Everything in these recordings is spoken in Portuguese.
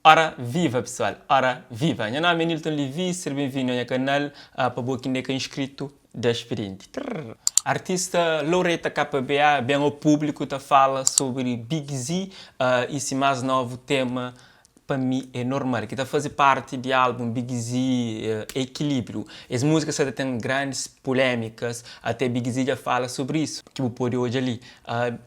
Ora viva pessoal, ora viva! Meu nome é Nilton Levi, seja bem-vindo ao meu canal para você que é inscrito da experiência. Artista Loretta KBA, bem o público tá fala sobre Big Z, esse mais novo tema para mim é normal, que está fazer parte do álbum Big Z Equilíbrio. As músicas até têm grandes polêmicas, até Big Z já fala sobre isso, que eu pôr hoje ali.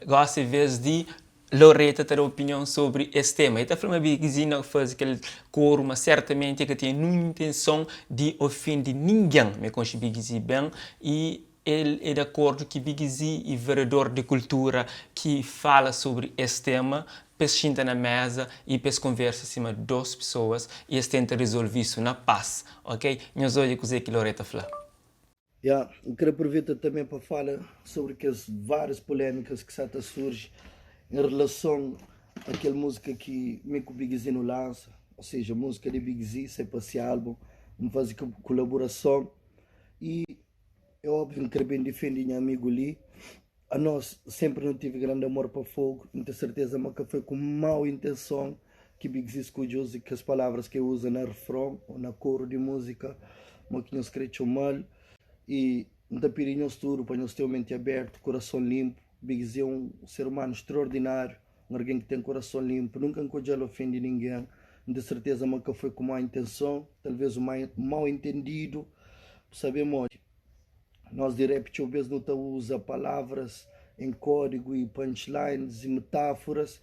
Gosto às vezes de Loretta ter opinião sobre esse tema. E está falando Big Z não faz aquele coro, mas certamente que tem nenhuma intenção de ofender ninguém, me conhece Big Z bem, e ele é de acordo que Big Z é vereador de cultura que fala sobre esse tema, pesquisa na mesa e depois conversa acima de duas pessoas e eles tentam resolver isso na paz, ok? Nós olhamos o que a Loretta fala. Eu quero aproveitar também para falar sobre as várias polêmicas que surgem em relação àquela música que o Big Z não lança, ou seja, a música de Big Z, sai para esse álbum, vamos fazer colaboração e é óbvio que bem defende meu amigo ali. A nós sempre não tive grande amor para fogo, não tenho certeza, mas que foi com má intenção que Big Z escolheu que as palavras que usa na refrão ou na coro de música, mas que não escreveu mal e não está pedindo tudo para nós ter mente aberto, coração limpo. Big Z é um ser humano extraordinário, alguém que tem coração limpo, nunca ele ofende ninguém, não tenho certeza, mas que foi com má intenção, talvez um mal entendido, sabemos. Nós de rap talvez não usa palavras em código e punchlines e metáforas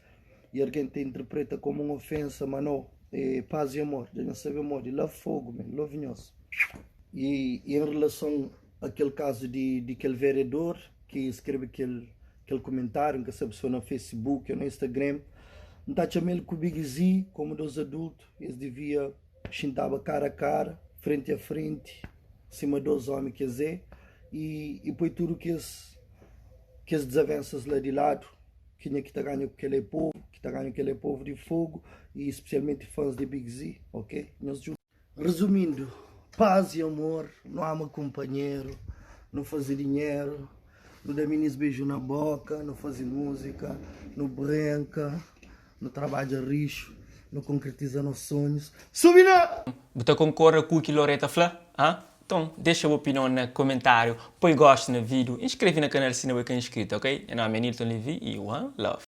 e alguém te interpreta como uma ofensa, mas não, é paz e amor, já não sabemos, de love fogo, love nós. E em relação àquele caso de aquele vereador que escreve aquele comentário que essa pessoa no Facebook ou no Instagram, não está chamando com o Big Z como dos adultos, eles deviam sentar cara a cara, frente a frente, acima dos homens que é. E põe tudo que as desavenças lá de lado, que está ganhando aquele povo, que está ganhando aquele povo de fogo, e especialmente fãs de Big Z, ok? Resumindo, paz e amor, não ama companheiro, não fazer dinheiro, não dá meninos beijo na boca, não fazer música, não branca, não trabalha rixo, não concretiza nos sonhos. Subina! Você concorda com o que Loretta fala? Então, deixa a opinião no comentário, põe gosto no vídeo, inscreve no canal se não é inscrito, ok? Meu nome é Nilton Levi e one love.